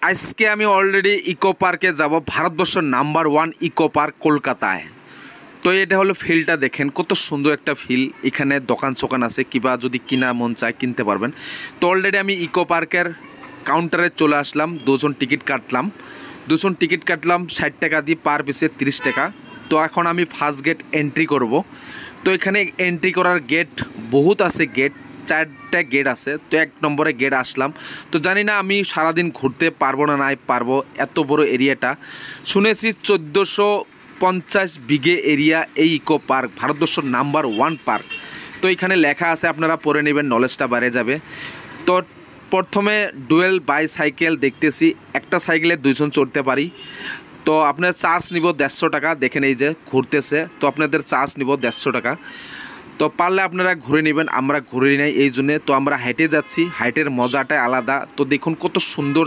আজকে আমি already eco পার্কে যাব, ভারতবর্ষের নাম্বার 1 ইকো পার্ক কলকাতায়। তো এটা হলো ফিল্ডটা, দেখেন কত সুন্দর একটা ফিল্ড। এখানে দোকান সোকান আছে, কিবা যদি কিনা মন চায় কিনতে পারবেন। তো অলরেডি আমি ইকো পার্কের কাউন্টারে চলে আসলাম। দুজন টিকিট কাটলাম 60 টাকা দিয়ে, পার পিসে 30 টাকা। তো এখন আমি ফার্স্ট গেট এন্ট্রি করব। তো এখানে এন্ট্রি করার গেট বহুত আছে, গেট 4টা গেট আছে। তো 1 নম্বরে গেট আসলাম। তো জানি না আমি সারাদিন ঘুরতে পারবো না নাই পারবো, এত বড় এরিয়াটা। শুনেছি 1450 বিঘে এরিয়া এই ইকো পার্ক, ভারতবর্ষের নাম্বার 1 পার্ক। তো এখানে লেখা আছে, আপনারা পড়ে নেবেন, নলেজটা বেড়ে যাবে। তো প্রথমে ডুয়েল বাইসাইকেল দেখতেছি, একটা সাইকেলে 2 জন চড়তে পারি। তো আপনার চার্জ নিব 150 টাকা। দেখেন এই যে ঘুরতেছে, তো আপনাদের চার্জ নিব 150 টাকা। তো পারলে আপনারা ঘুরে নেবেন, আমরা ঘুরে নেই এই জন্যে। তো আমরা হাইটে যাচ্ছি, হাইটের মজাটাই আলাদা। তো দেখুন কত সুন্দর।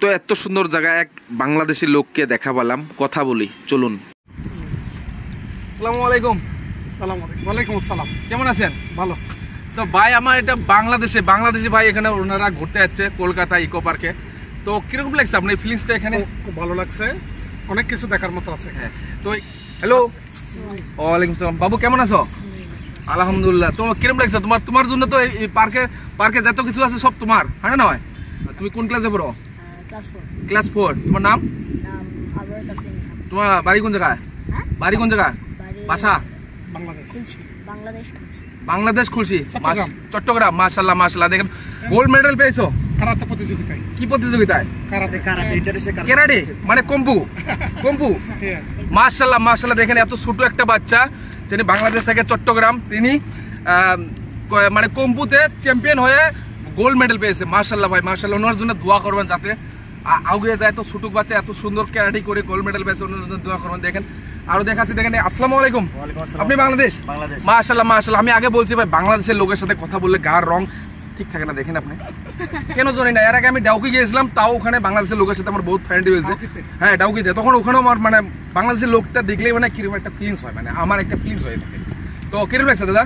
তো এত সুন্দর জায়গায় এক বাংলাদেশি লোককে দেখা পেলাম, কথা বলি, চলুন। আসসালামু আলাইকুম। ওয়ালাইকুম আসসালাম। কেমন আছেন? ভালো। তো ভাই আমার এটা বাংলাদেশি ভাই, এখানে ওনারা ঘুরতে যাচ্ছে কলকাতা ইকো পার্কে। তো কিরকম লাগছে আপনার ফিলিংসটা এখানে? খুব ভালো লাগছে, অনেক কিছু দেখার মতো আছে। হ্যাঁ। তো হ্যালো, ওয়ালাইকুম আসসালাম। বাবু কেমন আছো? আলহামদুলিল্লাহ। তো কিরকম লাগছে তোমার জন্য? তো এই পার্কে যত কিছু আছে সব তোমার, হ্যাঁ না? তুমি কোন ক্লাসে পড়ো? ক্লাস 4। তোমার নাম? তোমার বাড়ি কোন জায়গায়? বাসা? বাংলাদেশ খুলছি, চট্টগ্রাম। মাশাআল্লাহ মাশাআল্লাহ। দেখেন গোল্ড মেডেল পেয়েছো কারাতে প্রতিযোগিতায়। কি প্রতিযোগিতায়? কারাতে, মানে কম্পু। মাশাআল্লাহ মাশাআল্লাহ। দেখেন এত ছোট একটা বাচ্চা, যিনি বাংলাদেশ থেকে চট্টগ্রাম, তিনি মানে কম্পুতে চ্যাম্পিয়ন হয়ে গোল্ড মেডেল পেয়েছে। মাশাআল্লাহ ভাই মাশাআল্লাহ। ওনার জন্য দোয়া করবেন যাতে আগে যায়। তো ছোট বাচ্চা এত সুন্দর ক্যারাটে করে গোল্ড মেডেল পেয়েছে, ওনার জন্য দোয়া করবেন। দেখেন আরো দেখাচ্ছি, দেখেন। আসসালামু আলাইকুম। আপনি বাংলাদেশ? মাশাআল্লাহ মাশাআল্লাহ। আমি আগে বলছি ভাই, বাংলাদেশের লোকের সাথে কথা বললে গার রং ঠিক থাকে না। দেখেন আপনি কেন জানি না, এর আগে আমি ডাউকি গিয়েছিলাম, তাও ওখানে বাংলাদেশের লোকের সাথে আমার বহুত ফ্রেন্ড হয়েছে। হ্যাঁ, ডাউকিতে। তখন ওখানেও আমার মানে বাংলাদেশের লোকটা দেখলেই মানে কিরকম একটা ফিলিংস হয়, মানে আমার একটা ফিলিংস হয়ে থাকে। তো কিরকম লাগছে দাদা?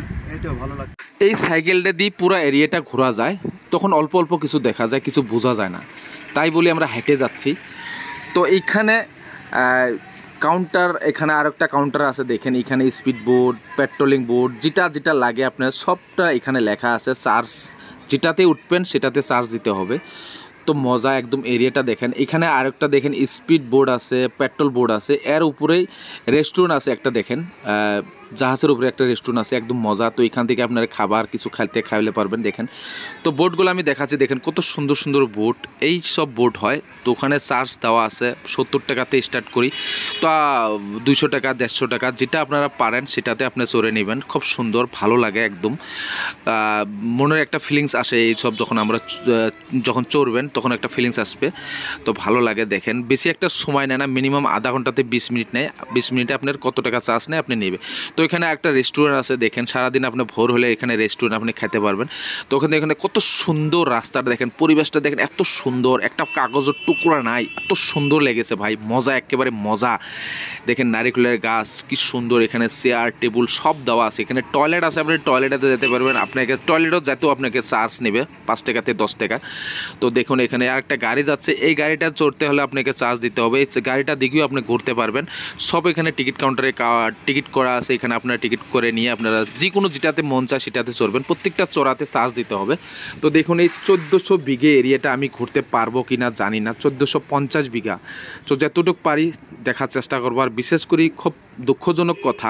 ভালো লাগছে। এই সাইকেলটা দিয়ে পুরো এরিয়াটা ঘোরা যায়, তখন অল্প অল্প কিছু দেখা যায়, কিছু বোঝা যায় না, তাই বলি আমরা হেঁটে যাচ্ছি। তো এইখানে কাউন্টার, এখানে আর একটা কাউন্টার আছে, দেখেন এখানে স্পিড বোর্ড, পেট্রোলিং বোর্ড, যেটা লাগে আপনার সবটা এখানে লেখা আছে। চার্জ যেটাতে উঠবেন সেটাতে চার্জ দিতে হবে। তো মজা একদম এরিয়াটা দেখেন। এখানে আরেকটা দেখেন স্পিড বোর্ড আছে, পেট্রোল বোর্ড আছে, এর উপরেই রেস্টুরেন্ট আছে একটা, দেখেন জাহাজের উপরে একটা রেস্টুরেন্ট আছে, একদম মজা। তো এখান থেকে আপনারা খাবার কিছু খাইলে পারবেন। দেখেন তো বোর্ডগুলো আমি দেখাচ্ছি, দেখেন কত সুন্দর সুন্দর বোর্ড। এই সব বোর্ড হয়। তো ওখানে চার্জ দেওয়া আছে 70 টাকাতে স্টার্ট করি, তো 200 টাকা 150 টাকা, যেটা আপনারা পারেন সেটাতে আপনি চড়ে নেবেন। খুব সুন্দর, ভালো লাগে একদম। মনের একটা ফিলিংস আসে এই সব, যখন আমরা যখন চড়বেন তখন একটা ফিলিংস আসবে। তো ভালো লাগে। দেখেন বেশি একটা সময় নেয় না, মিনিমাম আধা ঘন্টাতে 20 মিনিট নেয়। 20 মিনিটে আপনার কত টাকা চার্জ নেয় আপনি নেবে। তো এখানে একটা রেস্টুরেন্ট আছে, দেখেন সারাদিন আপনি ভোর হলে এখানে রেস্টুরেন্ট আপনি খেতে পারবেন। তো এখানে কত সুন্দর রাস্তাটা দেখেন, পরিবেশটা দেখেন এত সুন্দর, একটা কাগজের টুকরা নাই, এত সুন্দর লেগেছে ভাই, মজা একেবারে মজা। দেখেন নারিকেলের গাছ কি সুন্দর, এখানে চেয়ার টেবিল সব দেওয়া আছে। এখানে টয়লেট আছে, আপনি টয়লেটে যেতে পারবেন। আপনাকে টয়লেটও যেতেও আপনাকে চার্জ নেবে 5 টাকাতে 10 টাকা। তো দেখুন এখানে আরেকটা গাড়ি যাচ্ছে, এই গাড়িটা চড়তে হলে আপনাকে চার্জ দিতে হবে। এই গাড়িটা দিকেও আপনি ঘুরতে পারবেন। সব এখানে টিকিট কাউন্টারে টিকিট করা আছে, এখানে আপনারা টিকিট করে নিয়ে আপনারা যে কোনো যেটাতে মন চায় সেটাতে চড়বেন। প্রত্যেকটা চড়াতে চার্জ দিতে হবে। তো দেখুন এই 1400 বিঘে এরিয়াটা আমি ঘুরতে পারবো কি না জানি না, 1450 বিঘা। তো যতটুকু পারি দেখার চেষ্টা করবো। আর বিশেষ করে খুব দুঃখজনক কথা,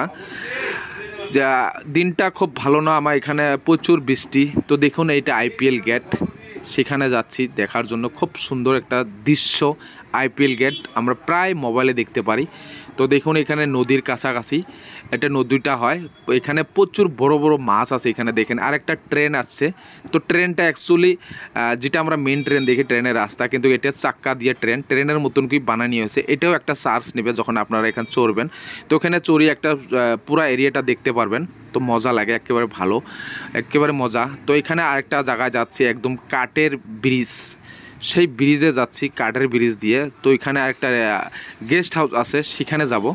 যা দিনটা খুব ভালো না আমার, এখানে প্রচুর বৃষ্টি। তো দেখুন এইটা আইপিএল গেট, সেখানে যাচ্ছি দেখার জন্য। খুব সুন্দর একটা দৃশ্য, আইপিএল গেট আমরা প্রায় মোবাইলে দেখতে পারি। তো দেখুন এখানে নদীর কাছাকাছি এটা নদীটা হয়, এখানে প্রচুর বড় বড় মাছ আছে। এখানে দেখেন আরেকটা ট্রেন আসছে। তো ট্রেনটা অ্যাকচুয়ালি যেটা আমরা মেন ট্রেন দেখি, ট্রেনের রাস্তা, কিন্তু এটা চাক্কা দিয়ে ট্রেনের মতন কি বানানো হয়েছে। এটাও একটা চার্জ নেবে যখন আপনারা এখানে চড়বেন। তো এখানে চড়ি একটা পুরো এরিয়াটা দেখতে পারবেন। তো মজা লাগে, একেবারে ভালো, একেবারে মজা। তো এখানে আরেকটা জায়গায় যাচ্ছি, একদম কাঠের ব্রিজ, সেই ব্রিজে যাচ্ছি, কাঠের ব্রিজ দিয়ে। তো এখানে আরেকটা গেস্ট হাউস আছে, সেখানে যাব।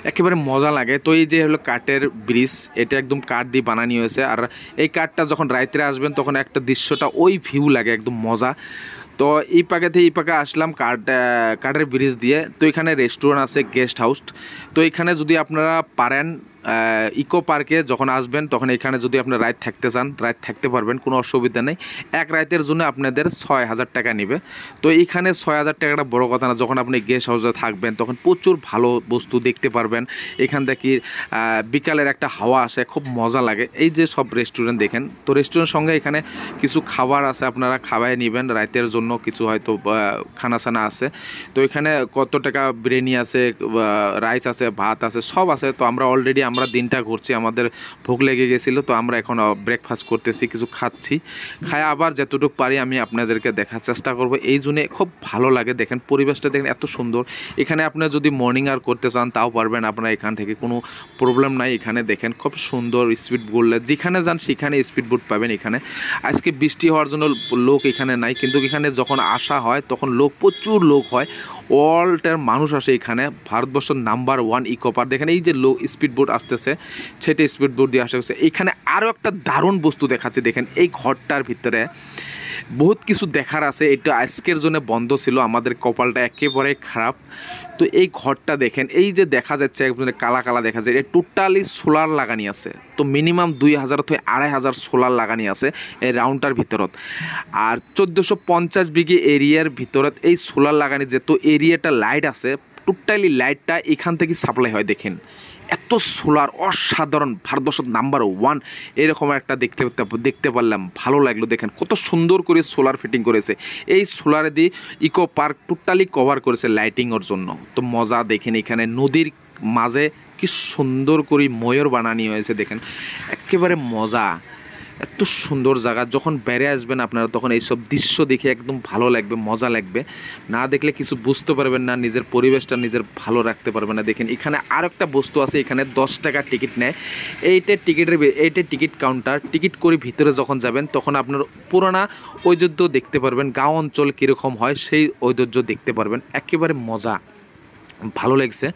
একেবারে মজা লাগে। তো এই যে হলো কাঠের ব্রিজ, এটা একদম কাঠ দিয়ে বানানো হয়েছে। আর এই কাঠটা যখন রাত্রে আসবেন তখন একটা দৃশ্যটা ওই ভিউ লাগে, একদম মজা। তো এই পাকে থেকে এই পাকে আসলাম কাঠের ব্রিজ দিয়ে। তো এখানে রেস্টুরেন্ট আছে, গেস্ট হাউস। তো এখানে যদি আপনারা পারেন ইকো পার্কে যখন আসবেন তখন এখানে যদি আপনি রাত থাকতে চান রাত থাকতে পারবেন, কোনো অসুবিধা নেই। এক রাতের জন্য আপনাদের 6,000 টাকা নেবে। তো এইখানে 6,000 টাকাটা বড় কথা না, যখন আপনি গেস্ট হাউসে থাকবেন তখন প্রচুর ভালো বস্তু দেখতে পারবেন। এখান থেকে বিকালের একটা হাওয়া আসে, খুব মজা লাগে। এই যে সব রেস্টুরেন্ট দেখেন, তো রেস্টুরেন্টের সঙ্গে এখানে কিছু খাবার আছে, আপনারা খাওয়াই নেবেন রাতের জন্য, কিছু হয়তো খানা সানা আছে। তো এখানে কত টাকা বিরিয়ানি আছে, রাইস আছে, ভাত আছে, সব আছে। তো আমরা অলরেডি আমরা দিনটা ঘুরছি, আমাদের ভোগ লেগে গেছিলো, তো আমরা এখন ব্রেকফাস্ট করতেছি, কিছু খাচ্ছি। খায় আবার যতটুকু পারি আমি আপনাদেরকে দেখার চেষ্টা করব। এই জন্যে খুব ভালো লাগে। দেখেন পরিবেশটা দেখেন এত সুন্দর। এখানে আপনারা যদি মর্নিং আর করতে চান তাও পারবেন, আপনারা এখান থেকে কোনো প্রবলেম নাই। এখানে দেখেন খুব সুন্দর স্পিড বোট, যেখানে যান সেখানে স্পিড বোট পাবেন। এখানে আজকে বৃষ্টি হওয়ার জন্য লোক এখানে নাই, কিন্তু এখানে যখন আসা হয় তখন লোক, প্রচুর লোক হয়, ওয়ার্ল্ডের মানুষ আসে এখানে। ভারতবর্ষের নাম্বার 1 ইকো পার্ক। দেখেন এই যে লোক স্পিড বোট আসতেছে, সেটা স্পিড বোট দিয়ে আসতেছে। এখানে আরও একটা দারুণ বস্তু দেখাচ্ছে। দেখেন এই ঘরটার ভিতরে বহুত কিছু দেখার আছে। এটা আজকের জন্য বন্ধ ছিল, আমাদের কপালটা একেবারে খারাপ। তো এই ঘরটা দেখেন, এই যে দেখা যাচ্ছে একদম কালা কালা দেখা যায়, এটা টোটালি সোলার লাগানি আছে। তো মিনিমাম 2,000 থেকে 2,500 সোলার লাগানি আছে এই রাউন্ডটার ভিতরত। আর 1450 বিঘে এরিয়ার ভিতরত এই সোলার লাগানি যে, তো এরিয়াটা লাইট আছে, টোটালি লাইটটা এখান থেকে সাপ্লাই হয়। দেখেন এত সোলার, অসাধারণ, ভারতবর্ষের নাম্বার 1 এরকম একটা দেখতে পারলাম, ভালো লাগলো। দেখেন কত সুন্দর করে সোলার ফিটিং করেছে। এই সোলারে দিয়ে ইকো পার্ক টোটালি কভার করেছে লাইটিংয়ের জন্য। তো মজা দেখেন, এখানে নদীর মাঝে কি সুন্দর করে ময়ূর বানানি হয়েছে। দেখেন একেবারে মজা, এত সুন্দর জায়গা। যখন বেড়ে আসবেন আপনারা তখন এইসব দৃশ্য দেখে একদম ভালো লাগবে, মজা লাগবে। না দেখলে কিছু বুঝতে পারবেন না, নিজের পরিবেশটা নিজের ভালো রাখতে পারবেন না। দেখেন এখানে আর একটা বস্তু আছে, এখানে 10 টাকা টিকিট নেয়। এইটা টিকিট কাউন্টার। টিকিট করে ভিতরে যখন যাবেন তখন আপনার পুরোনো ঐতিহ্য দেখতে পারবেন, গাঁও অঞ্চল কীরকম হয় সেই ঐতিহ্য দেখতে পারবেন। একেবারে মজা, ভালো লাগছে।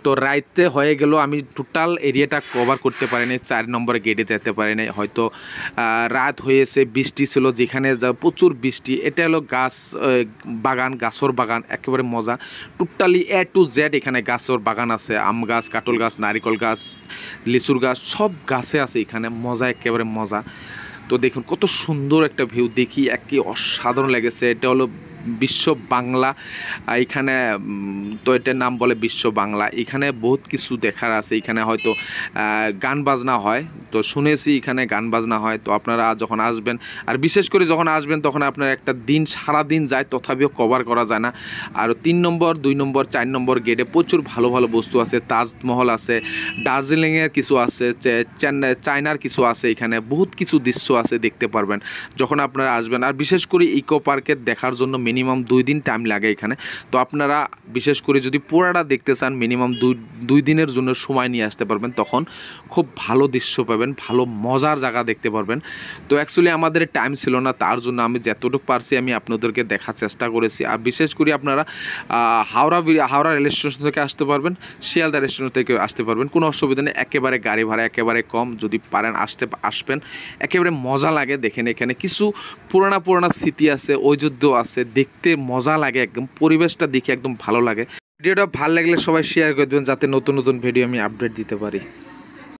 তো রাইতে হয়ে গেল, আমি টোটাল এরিয়াটা কভার করতে পারিনি, 4 নম্বর গেটে যেতে পারিনি। হয়তো রাত হয়েছে, বৃষ্টি ছিল, যেখানে যা প্রচুর বৃষ্টি। এটা হলো গাছ বাগান, গাছর বাগান, একেবারে মজা। টোটালি A to Z এখানে গাছর বাগান আছে, আম গাছ, কাঁঠাল গাছ, নারিকেল গাছ, লিচুর গাছ, সব গাছে আছে এখানে। মজা, একেবারে মজা। তো দেখুন কত সুন্দর একটা ভিউ, দেখি একে অসাধারণ লেগেছে। এটা হলো বিশ্ব বাংলা, এখানে তো এটার নাম বলে বিশ্ব বাংলা। এখানে বহুত কিছু দেখার আছে। এখানে হয়তো গান বাজনা হয়, তো শুনেছি এখানে গান বাজনা হয়। তো আপনারা যখন আসবেন, আর বিশেষ করে যখন আসবেন তখন আপনার একটা দিন, সারা দিন যায়, তথাপিও কভার করা যায় না। আর 3 নম্বর, 2 নম্বর, 4 নম্বর গেটে প্রচুর ভালো ভালো বস্তু আছে। তাজমহল আছে, দার্জিলিংয়ের কিছু আছে, চায়নার কিছু আছে। এখানে বহুত কিছু দৃশ্য আছে, দেখতে পারবেন যখন আপনারা আসবেন। আর বিশেষ করে ইকো পার্কের দেখার জন্য মিনিমাম 2 দিন টাইম লাগে এখানে। তো আপনারা বিশেষ করে যদি পুরাটা দেখতে চান মিনিমাম 2 দিনের জন্য সময় নিয়ে আসতে পারবেন, তখন খুব ভালো দৃশ্য পাবেন, ভালো মজার জায়গা দেখতে পারবেন। তো অ্যাকচুয়ালি আমাদের টাইম ছিল না, তার জন্য আমি যতটুকু পারছি আমি আপনাদেরকে দেখার চেষ্টা করেছি। আর বিশেষ করে আপনারা হাওড়া রেল স্টেশন থেকে আসতে পারবেন, শিয়ালদা রেস্টুরেন্ট থেকে আসতে পারবেন, কোনো অসুবিধা নেই। একেবারে গাড়ি ভাড়া একেবারে কম, যদি পারেন আসবেন, একেবারে মজা লাগে। দেখেন এখানে কিছু পুরানা স্মৃতি আছে, ঐতিহ্য আছে, দেখতে মজা লাগে, একদম পরিবেশটা দেখে একদম ভালো লাগে। ভিডিওটা ভালো লাগলে সবাই শেয়ার করে দেবেন, যাতে নতুন নতুন ভিডিও আমি আপডেট দিতে পারি।